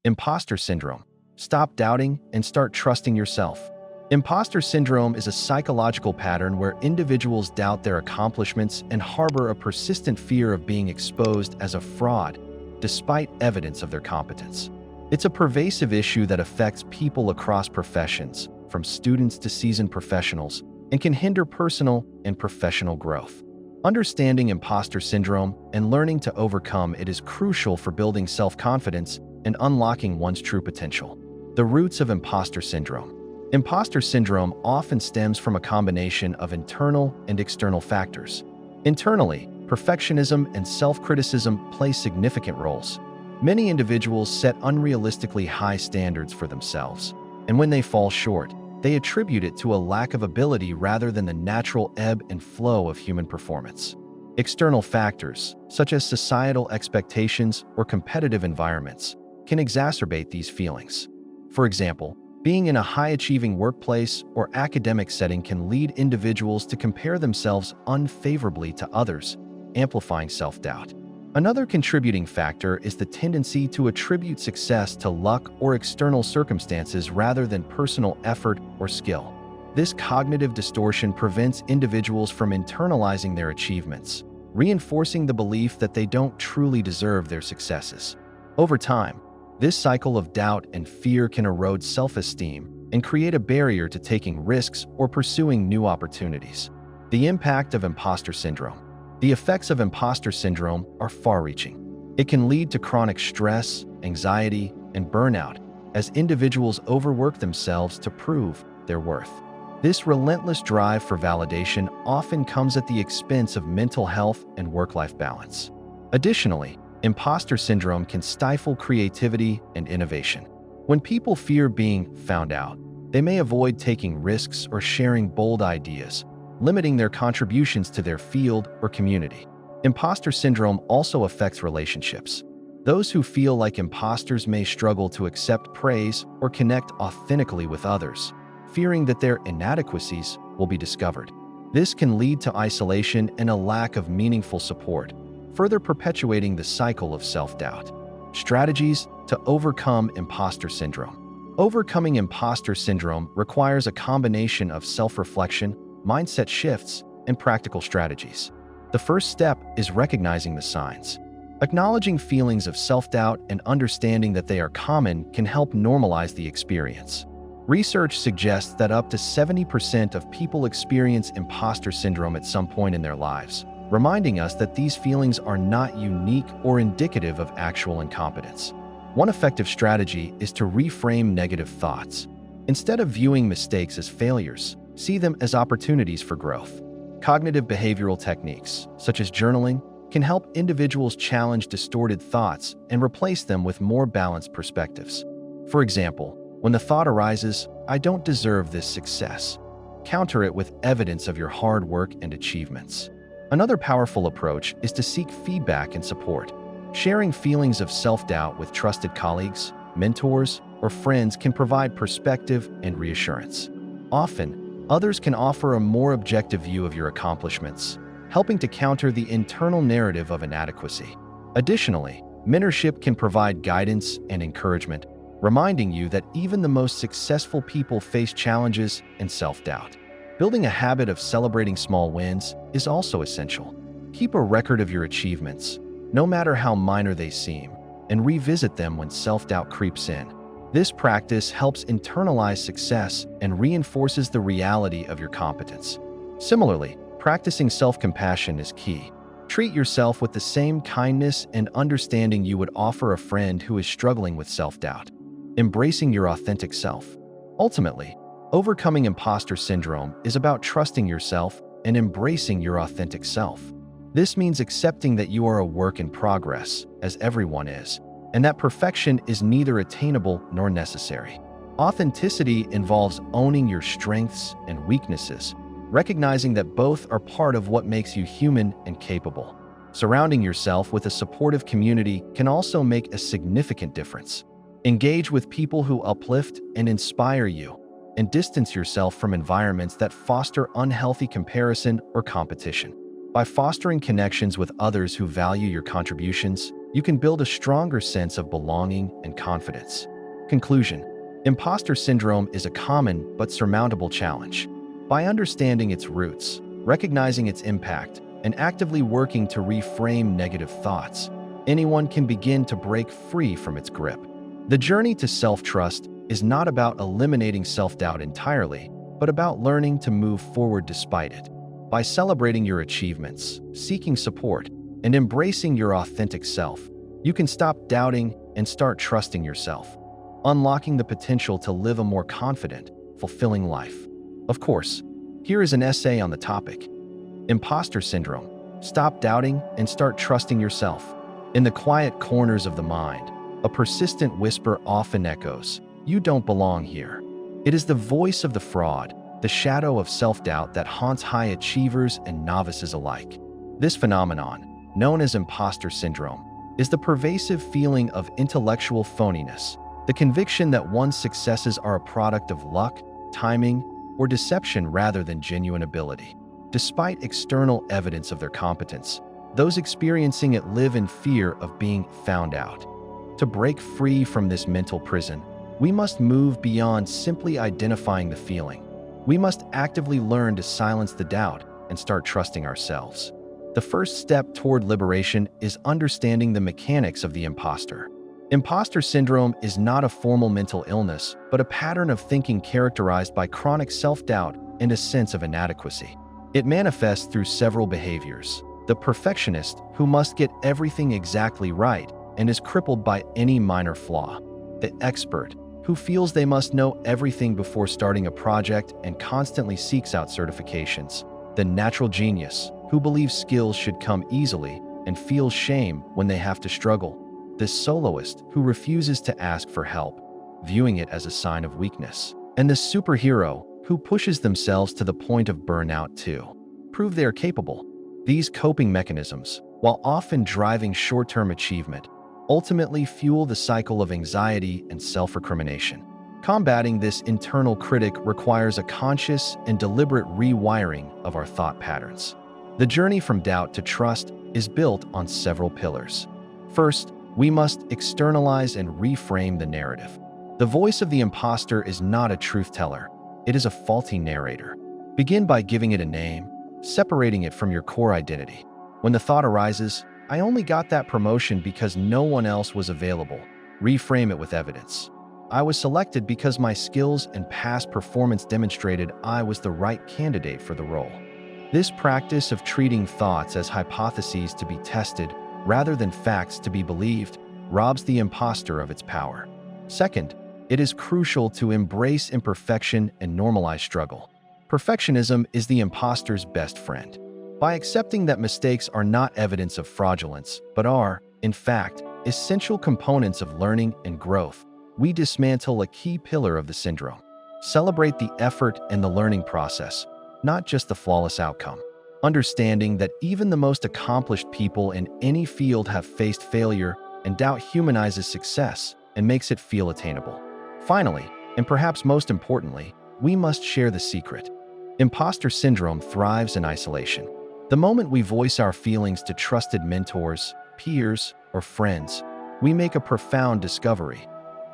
Imposter syndrome. Stop doubting and start trusting yourself. Imposter syndrome is a psychological pattern where individuals doubt their accomplishments and harbor a persistent fear of being exposed as a fraud, despite evidence of their competence. It's a pervasive issue that affects people across professions, from students to seasoned professionals, and can hinder personal and professional growth. Understanding imposter syndrome and learning to overcome it is crucial for building self-confidence and unlocking one's true potential. The roots of imposter syndrome. Imposter syndrome often stems from a combination of internal and external factors. Internally, perfectionism and self-criticism play significant roles. Many individuals set unrealistically high standards for themselves, and when they fall short, they attribute it to a lack of ability rather than the natural ebb and flow of human performance. External factors, such as societal expectations or competitive environments, can exacerbate these feelings. For example, being in a high-achieving workplace or academic setting can lead individuals to compare themselves unfavorably to others, amplifying self-doubt. Another contributing factor is the tendency to attribute success to luck or external circumstances rather than personal effort or skill. This cognitive distortion prevents individuals from internalizing their achievements, reinforcing the belief that they don't truly deserve their successes. Over time, this cycle of doubt and fear can erode self-esteem and create a barrier to taking risks or pursuing new opportunities. The impact of imposter syndrome. The effects of imposter syndrome are far-reaching. It can lead to chronic stress, anxiety, and burnout as individuals overwork themselves to prove their worth. This relentless drive for validation often comes at the expense of mental health and work-life balance. Additionally, imposter syndrome can stifle creativity and innovation. When people fear being found out, they may avoid taking risks or sharing bold ideas, limiting their contributions to their field or community. Imposter syndrome also affects relationships. Those who feel like imposters may struggle to accept praise or connect authentically with others, fearing that their inadequacies will be discovered. This can lead to isolation and a lack of meaningful support, further perpetuating the cycle of self-doubt. Strategies to overcome imposter syndrome. Overcoming imposter syndrome requires a combination of self-reflection, mindset shifts, and practical strategies. The first step is recognizing the signs. Acknowledging feelings of self-doubt and understanding that they are common can help normalize the experience. Research suggests that up to 70% of people experience imposter syndrome at some point in their lives, reminding us that these feelings are not unique or indicative of actual incompetence. One effective strategy is to reframe negative thoughts. Instead of viewing mistakes as failures, see them as opportunities for growth. Cognitive behavioral techniques, such as journaling, can help individuals challenge distorted thoughts and replace them with more balanced perspectives. For example, when the thought arises, "I don't deserve this success," counter it with evidence of your hard work and achievements. Another powerful approach is to seek feedback and support. Sharing feelings of self-doubt with trusted colleagues, mentors, or friends can provide perspective and reassurance. Often, others can offer a more objective view of your accomplishments, helping to counter the internal narrative of inadequacy. Additionally, mentorship can provide guidance and encouragement, reminding you that even the most successful people face challenges and self-doubt. Building a habit of celebrating small wins is also essential. Keep a record of your achievements, no matter how minor they seem, and revisit them when self-doubt creeps in. This practice helps internalize success and reinforces the reality of your competence. Similarly, practicing self-compassion is key. Treat yourself with the same kindness and understanding you would offer a friend who is struggling with self-doubt. Embracing your authentic self. Ultimately, overcoming imposter syndrome is about trusting yourself and embracing your authentic self. This means accepting that you are a work in progress, as everyone is, and that perfection is neither attainable nor necessary. Authenticity involves owning your strengths and weaknesses, recognizing that both are part of what makes you human and capable. Surrounding yourself with a supportive community can also make a significant difference. Engage with people who uplift and inspire you, and distance yourself from environments that foster unhealthy comparison or competition. By fostering connections with others who value your contributions, you can build a stronger sense of belonging and confidence. Conclusion: imposter syndrome is a common but surmountable challenge. By understanding its roots, recognizing its impact, and actively working to reframe negative thoughts, anyone can begin to break free from its grip. The journey to self-trust is not about eliminating self-doubt entirely, but about learning to move forward despite it. By celebrating your achievements, seeking support, and embracing your authentic self, you can stop doubting and start trusting yourself, unlocking the potential to live a more confident, fulfilling life. Of course, here is an essay on the topic: Imposter Syndrome. Stop doubting and start trusting yourself. In the quiet corners of the mind, a persistent whisper often echoes, "You don't belong here." It is the voice of the fraud, the shadow of self-doubt that haunts high achievers and novices alike. This phenomenon, known as imposter syndrome, is the pervasive feeling of intellectual phoniness, the conviction that one's successes are a product of luck, timing, or deception rather than genuine ability. Despite external evidence of their competence, those experiencing it live in fear of being found out. To break free from this mental prison, we must move beyond simply identifying the feeling. We must actively learn to silence the doubt and start trusting ourselves. The first step toward liberation is understanding the mechanics of the imposter. Imposter syndrome is not a formal mental illness, but a pattern of thinking characterized by chronic self-doubt and a sense of inadequacy. It manifests through several behaviors. The perfectionist, who must get everything exactly right and is crippled by any minor flaw. The expert, who feels they must know everything before starting a project and constantly seeks out certifications. The natural genius, who believes skills should come easily and feels shame when they have to struggle. The soloist, who refuses to ask for help, viewing it as a sign of weakness. And the superhero, who pushes themselves to the point of burnout to prove they are capable. These coping mechanisms, while often driving short-term achievement, ultimately fuel the cycle of anxiety and self-recrimination. Combating this internal critic requires a conscious and deliberate rewiring of our thought patterns. The journey from doubt to trust is built on several pillars. First, we must externalize and reframe the narrative. The voice of the imposter is not a truth teller, it is a faulty narrator. Begin by giving it a name, separating it from your core identity. When the thought arises, "I only got that promotion because no one else was available," reframe it with evidence. "I was selected because my skills and past performance demonstrated I was the right candidate for the role." This practice of treating thoughts as hypotheses to be tested rather than facts to be believed robs the imposter of its power. Second, it is crucial to embrace imperfection and normalize struggle. Perfectionism is the imposter's best friend. By accepting that mistakes are not evidence of fraudulence, but are, in fact, essential components of learning and growth, we dismantle a key pillar of the syndrome. Celebrate the effort and the learning process, not just the flawless outcome. Understanding that even the most accomplished people in any field have faced failure, and doubt humanizes success and makes it feel attainable. Finally, and perhaps most importantly, we must share the secret. Imposter syndrome thrives in isolation. The moment we voice our feelings to trusted mentors, peers, or friends, we make a profound discovery.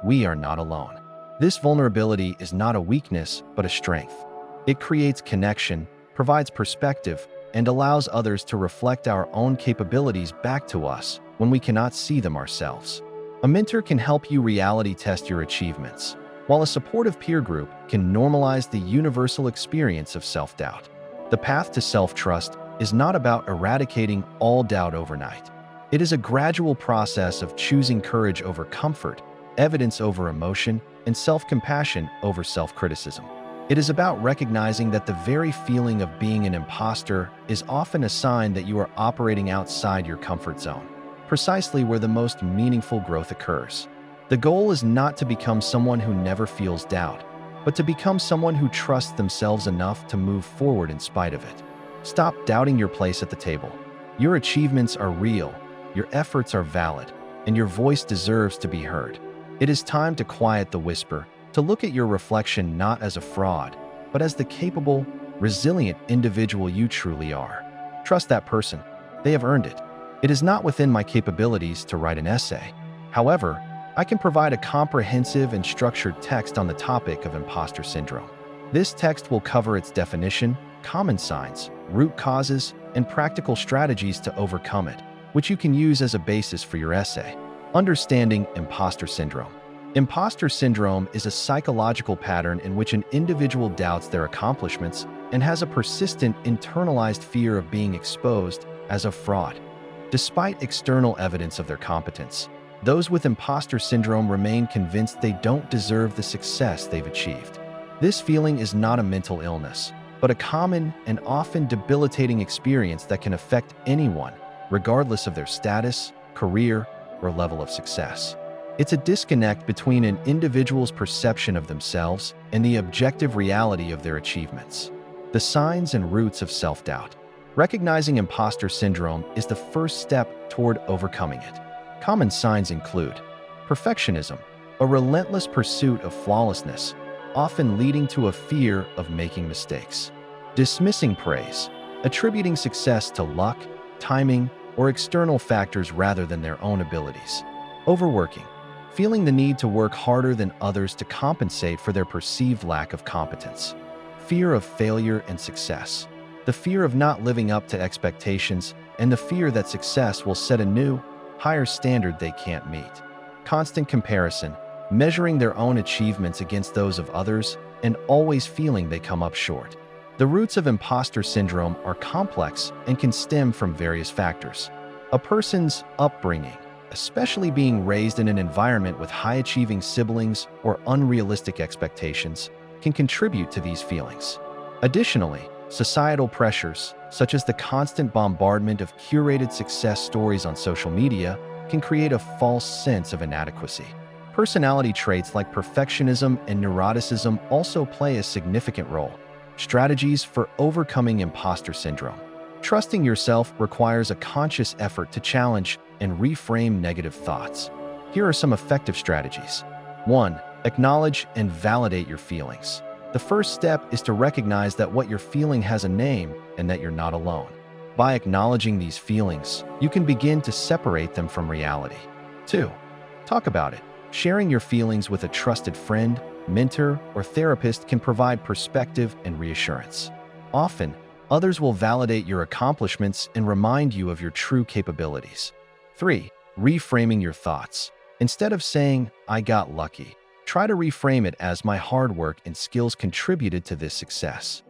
We are not alone. This vulnerability is not a weakness, but a strength. It creates connection, provides perspective, and allows others to reflect our own capabilities back to us when we cannot see them ourselves. A mentor can help you reality test your achievements, while a supportive peer group can normalize the universal experience of self-doubt. The path to self-trust is not about eradicating all doubt overnight. It is a gradual process of choosing courage over comfort, evidence over emotion, and self-compassion over self-criticism. It is about recognizing that the very feeling of being an imposter is often a sign that you are operating outside your comfort zone, precisely where the most meaningful growth occurs. The goal is not to become someone who never feels doubt, but to become someone who trusts themselves enough to move forward in spite of it. Stop doubting your place at the table. Your achievements are real, your efforts are valid, and your voice deserves to be heard. It is time to quiet the whisper, to look at your reflection not as a fraud, but as the capable, resilient individual you truly are. Trust that person. They have earned it. It is not within my capabilities to write an essay. However, I can provide a comprehensive and structured text on the topic of imposter syndrome. This text will cover its definition, common signs, root causes, and practical strategies to overcome it, which you can use as a basis for your essay. Understanding imposter syndrome. Imposter syndrome is a psychological pattern in which an individual doubts their accomplishments and has a persistent internalized fear of being exposed as a fraud. Despite external evidence of their competence, those with imposter syndrome remain convinced they don't deserve the success they've achieved. This feeling is not a mental illness, but a common and often debilitating experience that can affect anyone, regardless of their status, career, or level of success. It's a disconnect between an individual's perception of themselves and the objective reality of their achievements. The signs and roots of self-doubt. Recognizing imposter syndrome is the first step toward overcoming it. Common signs include perfectionism, a relentless pursuit of flawlessness, often leading to a fear of making mistakes. Dismissing praise, attributing success to luck, timing, or external factors rather than their own abilities. Overworking, feeling the need to work harder than others to compensate for their perceived lack of competence. Fear of failure and success, the fear of not living up to expectations and the fear that success will set a new, higher standard they can't meet. Constant comparison, measuring their own achievements against those of others and always feeling they come up short. The roots of imposter syndrome are complex and can stem from various factors. A person's upbringing, especially being raised in an environment with high-achieving siblings or unrealistic expectations, can contribute to these feelings. Additionally, societal pressures, such as the constant bombardment of curated success stories on social media, can create a false sense of inadequacy. Personality traits like perfectionism and neuroticism also play a significant role. Strategies for overcoming imposter syndrome. Trusting yourself requires a conscious effort to challenge and reframe negative thoughts. Here are some effective strategies. 1. Acknowledge and validate your feelings. The first step is to recognize that what you're feeling has a name and that you're not alone. By acknowledging these feelings, you can begin to separate them from reality. 2. Talk about it. Sharing your feelings with a trusted friend, mentor, or therapist can provide perspective and reassurance. Often, others will validate your accomplishments and remind you of your true capabilities. 3. Reframing your thoughts. Instead of saying, "I got lucky," try to reframe it as "my hard work and skills contributed to this success."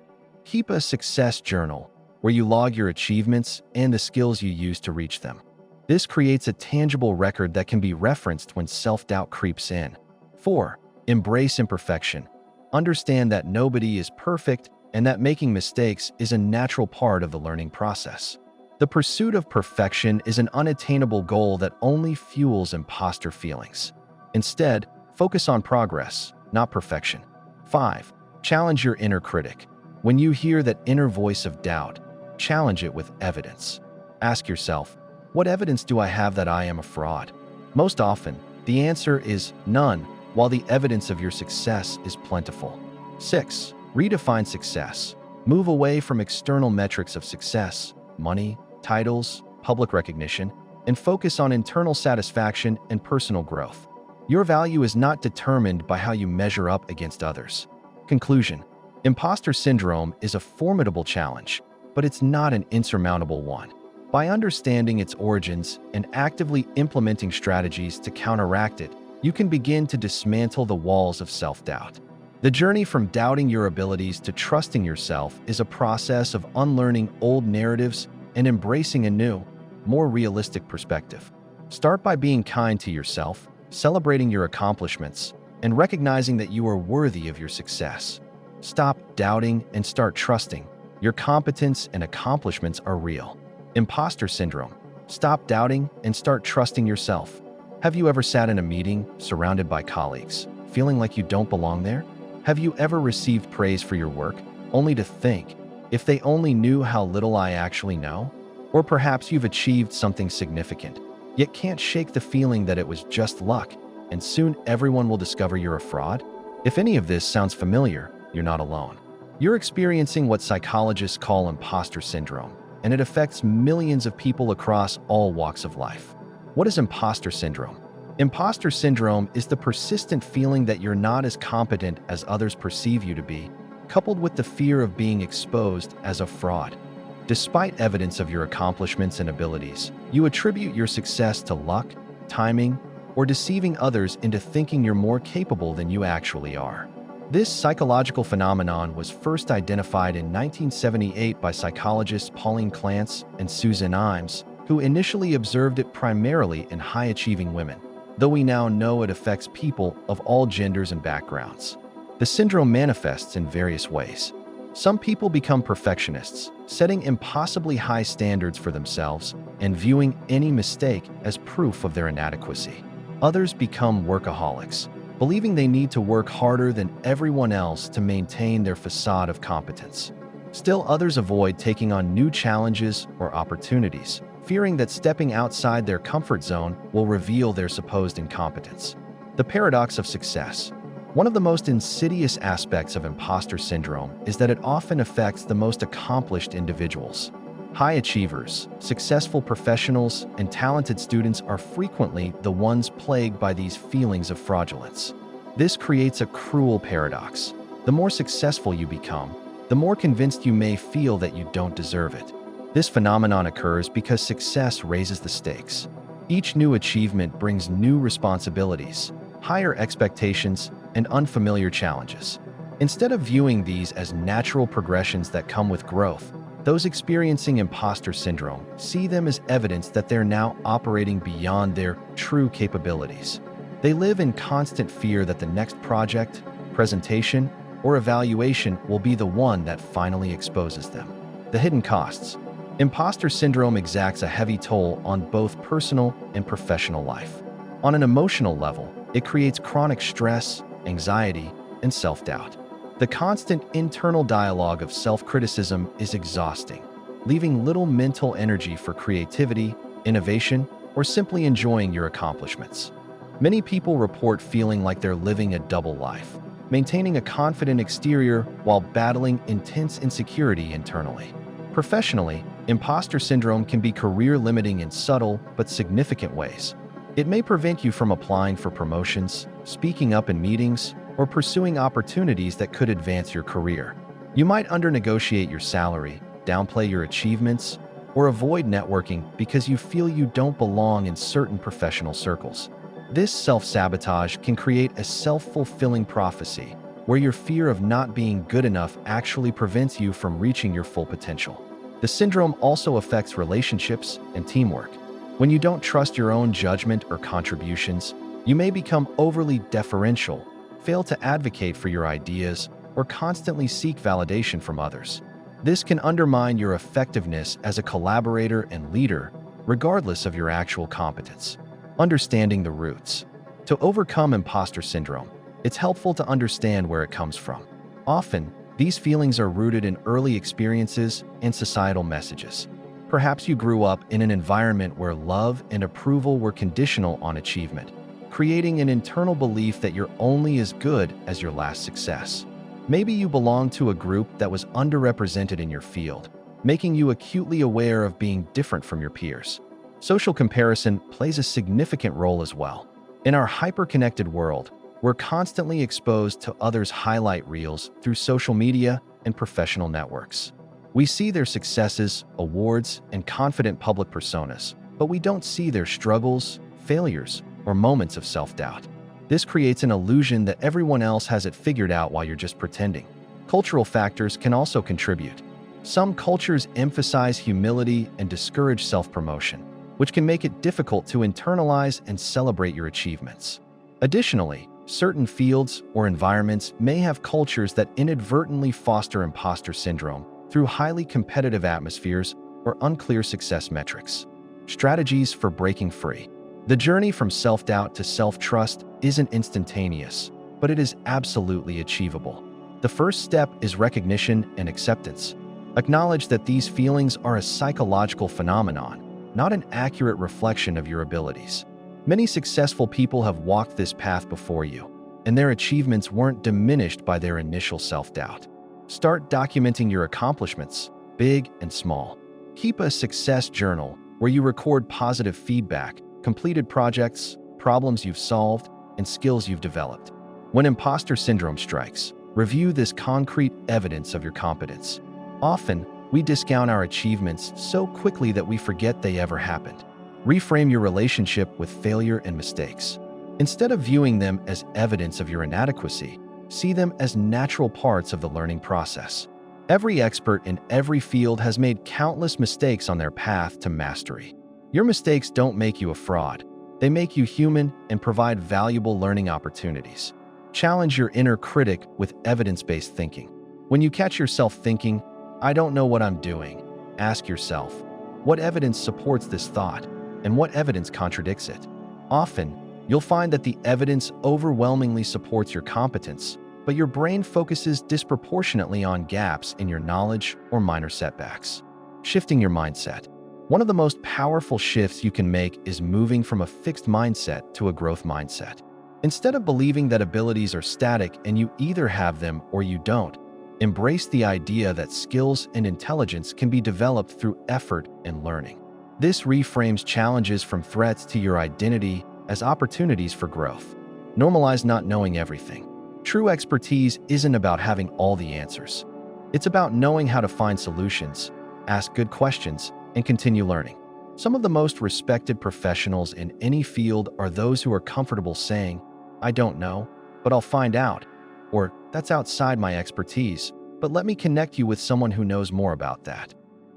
Keep a success journal where you log your achievements and the skills you used to reach them. This creates a tangible record that can be referenced when self-doubt creeps in. 4. Embrace imperfection. Understand that nobody is perfect and that making mistakes is a natural part of the learning process. The pursuit of perfection is an unattainable goal that only fuels imposter feelings. Instead, focus on progress, not perfection. 5. Challenge your inner critic. When you hear that inner voice of doubt, challenge it with evidence. Ask yourself, what evidence do I have that I am a fraud? Most often, the answer is none, while the evidence of your success is plentiful. 6. Redefine success. Move away from external metrics of success, money, titles, public recognition, and focus on internal satisfaction and personal growth. Your value is not determined by how you measure up against others. Conclusion. Imposter syndrome is a formidable challenge, but it's not an insurmountable one. By understanding its origins and actively implementing strategies to counteract it, you can begin to dismantle the walls of self-doubt. The journey from doubting your abilities to trusting yourself is a process of unlearning old narratives and embracing a new, more realistic perspective. Start by being kind to yourself, celebrating your accomplishments, and recognizing that you are worthy of your success. Stop doubting and start trusting. Your competence and accomplishments are real. Imposter syndrome. Stop doubting and start trusting yourself. Have you ever sat in a meeting surrounded by colleagues, feeling like you don't belong there? Have you ever received praise for your work, only to think, if they only knew how little I actually know? Or perhaps you've achieved something significant, yet can't shake the feeling that it was just luck, and soon everyone will discover you're a fraud? If any of this sounds familiar, you're not alone. You're experiencing what psychologists call imposter syndrome, and it affects millions of people across all walks of life. What is imposter syndrome? Imposter syndrome is the persistent feeling that you're not as competent as others perceive you to be, coupled with the fear of being exposed as a fraud. Despite evidence of your accomplishments and abilities, you attribute your success to luck, timing, or deceiving others into thinking you're more capable than you actually are. This psychological phenomenon was first identified in 1978 by psychologists Pauline Clance and Susan Imes, who initially observed it primarily in high-achieving women, though we now know it affects people of all genders and backgrounds. The syndrome manifests in various ways. Some people become perfectionists, setting impossibly high standards for themselves and viewing any mistake as proof of their inadequacy. Others become workaholics, believing they need to work harder than everyone else to maintain their facade of competence. Still, others avoid taking on new challenges or opportunities, fearing that stepping outside their comfort zone will reveal their supposed incompetence. The paradox of success. One of the most insidious aspects of imposter syndrome is that it often affects the most accomplished individuals. High achievers, successful professionals, and talented students are frequently the ones plagued by these feelings of fraudulence. This creates a cruel paradox. The more successful you become, the more convinced you may feel that you don't deserve it. This phenomenon occurs because success raises the stakes. Each new achievement brings new responsibilities, higher expectations, and unfamiliar challenges. Instead of viewing these as natural progressions that come with growth, those experiencing imposter syndrome see them as evidence that they're now operating beyond their true capabilities. They live in constant fear that the next project, presentation, or evaluation will be the one that finally exposes them. The hidden costs. Imposter syndrome exacts a heavy toll on both personal and professional life. On an emotional level, it creates chronic stress, anxiety, and self-doubt. The constant internal dialogue of self-criticism is exhausting, leaving little mental energy for creativity, innovation, or simply enjoying your accomplishments. Many people report feeling like they're living a double life, maintaining a confident exterior while battling intense insecurity internally. Professionally, imposter syndrome can be career-limiting in subtle but significant ways. It may prevent you from applying for promotions, speaking up in meetings, or pursuing opportunities that could advance your career. You might undernegotiate your salary, downplay your achievements, or avoid networking because you feel you don't belong in certain professional circles. This self-sabotage can create a self-fulfilling prophecy, where your fear of not being good enough actually prevents you from reaching your full potential. The syndrome also affects relationships and teamwork. When you don't trust your own judgment or contributions, you may become overly deferential, fail to advocate for your ideas, or constantly seek validation from others. This can undermine your effectiveness as a collaborator and leader, regardless of your actual competence. Understanding the roots. To overcome imposter syndrome, it's helpful to understand where it comes from. Often, these feelings are rooted in early experiences and societal messages. Perhaps you grew up in an environment where love and approval were conditional on achievement, creating an internal belief that you're only as good as your last success. Maybe you belong to a group that was underrepresented in your field, making you acutely aware of being different from your peers. Social comparison plays a significant role as well. In our hyper-connected world, we're constantly exposed to others' highlight reels through social media and professional networks. We see their successes, awards, and confident public personas, but we don't see their struggles, failures, or moments of self-doubt. This creates an illusion that everyone else has it figured out while you're just pretending. Cultural factors can also contribute. Some cultures emphasize humility and discourage self-promotion, which can make it difficult to internalize and celebrate your achievements. Additionally, certain fields or environments may have cultures that inadvertently foster imposter syndrome through highly competitive atmospheres or unclear success metrics. Strategies for breaking free. The journey from self-doubt to self-trust isn't instantaneous, but it is absolutely achievable. The first step is recognition and acceptance. Acknowledge that these feelings are a psychological phenomenon, not an accurate reflection of your abilities. Many successful people have walked this path before you, and their achievements weren't diminished by their initial self-doubt. Start documenting your accomplishments, big and small. Keep a success journal where you record positive feedback, completed projects, problems you've solved, and skills you've developed. When imposter syndrome strikes, review this concrete evidence of your competence. Often, we discount our achievements so quickly that we forget they ever happened. Reframe your relationship with failure and mistakes. Instead of viewing them as evidence of your inadequacy, see them as natural parts of the learning process. Every expert in every field has made countless mistakes on their path to mastery. Your mistakes don't make you a fraud. They make you human and provide valuable learning opportunities. Challenge your inner critic with evidence-based thinking. When you catch yourself thinking, "I don't know what I'm doing," ask yourself, what evidence supports this thought and what evidence contradicts it? Often, you'll find that the evidence overwhelmingly supports your competence, but your brain focuses disproportionately on gaps in your knowledge or minor setbacks. Shifting your mindset. One of the most powerful shifts you can make is moving from a fixed mindset to a growth mindset. Instead of believing that abilities are static and you either have them or you don't, embrace the idea that skills and intelligence can be developed through effort and learning. This reframes challenges from threats to your identity as opportunities for growth. Normalize not knowing everything. True expertise isn't about having all the answers. It's about knowing how to find solutions, ask good questions, and continue learning. Some of the most respected professionals in any field are those who are comfortable saying, "I don't know, but I'll find out," or "That's outside my expertise, but let me connect you with someone who knows more about that."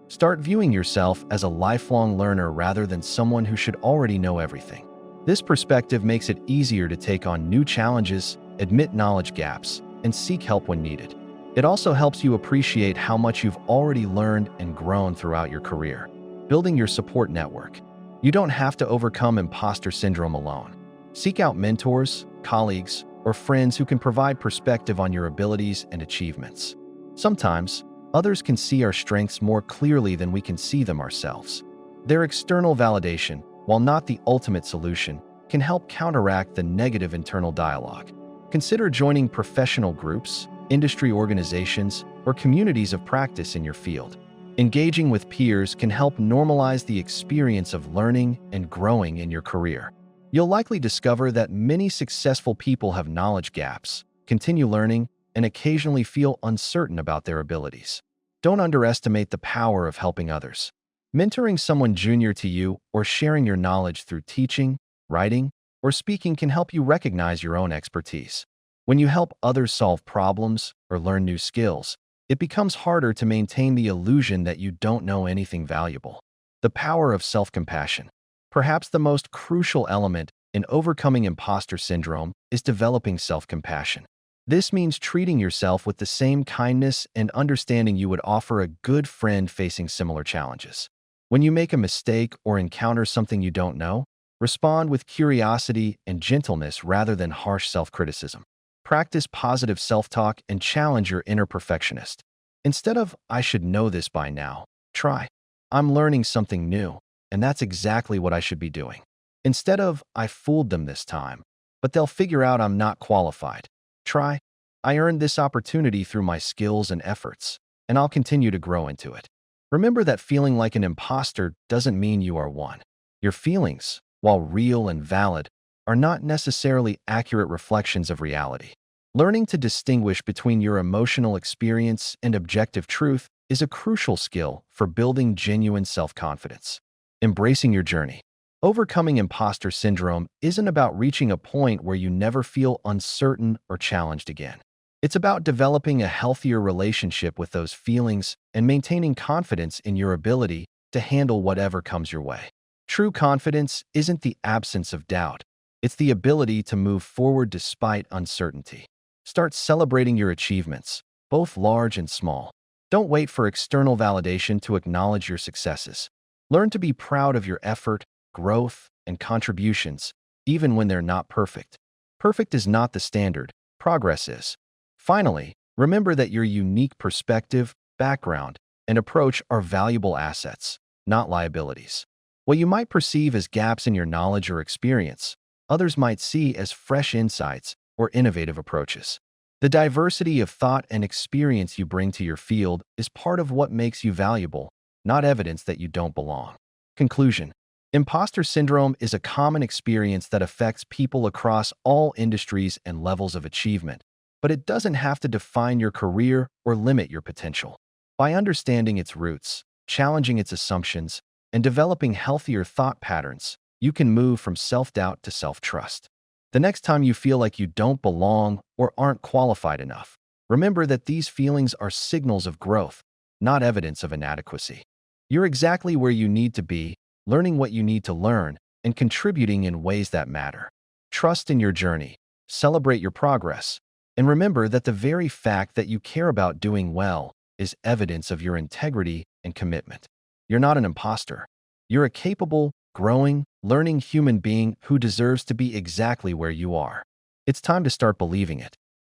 Start viewing yourself as a lifelong learner rather than someone who should already know everything. This perspective makes it easier to take on new challenges, admit knowledge gaps, and seek help when needed. It also helps you appreciate how much you've already learned and grown throughout your career. Building your support network. You don't have to overcome imposter syndrome alone. Seek out mentors, colleagues, or friends who can provide perspective on your abilities and achievements. Sometimes, others can see our strengths more clearly than we can see them ourselves. Their external validation, while not the ultimate solution, can help counteract the negative internal dialogue. Consider joining professional groups, industry organizations, or communities of practice in your field. Engaging with peers can help normalize the experience of learning and growing in your career. You'll likely discover that many successful people have knowledge gaps, continue learning, and occasionally feel uncertain about their abilities. Don't underestimate the power of helping others. Mentoring someone junior to you or sharing your knowledge through teaching, writing, or speaking can help you recognize your own expertise. When you help others solve problems or learn new skills, it becomes harder to maintain the illusion that you don't know anything valuable. The power of self-compassion. Perhaps the most crucial element in overcoming imposter syndrome is developing self-compassion. This means treating yourself with the same kindness and understanding you would offer a good friend facing similar challenges. When you make a mistake or encounter something you don't know, respond with curiosity and gentleness rather than harsh self-criticism. Practice positive self-talk and challenge your inner perfectionist. Instead of, "I should know this by now," try, "I'm learning something new, and that's exactly what I should be doing." Instead of, "I fooled them this time, but they'll figure out I'm not qualified," try, "I earned this opportunity through my skills and efforts, and I'll continue to grow into it." Remember that feeling like an imposter doesn't mean you are one. Your feelings, while real and valid, are not necessarily accurate reflections of reality. Learning to distinguish between your emotional experience and objective truth is a crucial skill for building genuine self-confidence. Embracing your journey. Overcoming imposter syndrome isn't about reaching a point where you never feel uncertain or challenged again. It's about developing a healthier relationship with those feelings and maintaining confidence in your ability to handle whatever comes your way. True confidence isn't the absence of doubt. It's the ability to move forward despite uncertainty. Start celebrating your achievements, both large and small. Don't wait for external validation to acknowledge your successes. Learn to be proud of your effort, growth, and contributions, even when they're not perfect. Perfect is not the standard, progress is. Finally, remember that your unique perspective, background, and approach are valuable assets, not liabilities. What you might perceive as gaps in your knowledge or experience, others might see as fresh insights or innovative approaches. The diversity of thought and experience you bring to your field is part of what makes you valuable, not evidence that you don't belong. Conclusion: imposter syndrome is a common experience that affects people across all industries and levels of achievement, but it doesn't have to define your career or limit your potential. By understanding its roots, challenging its assumptions, and developing healthier thought patterns, you can move from self-doubt to self-trust. The next time you feel like you don't belong or aren't qualified enough, remember that these feelings are signals of growth, not evidence of inadequacy. You're exactly where you need to be, learning what you need to learn, and contributing in ways that matter. Trust in your journey, celebrate your progress, and remember that the very fact that you care about doing well is evidence of your integrity and commitment. You're not an imposter. You're a capable, growing, learning human being who deserves to be exactly where you are. It's time to start believing it.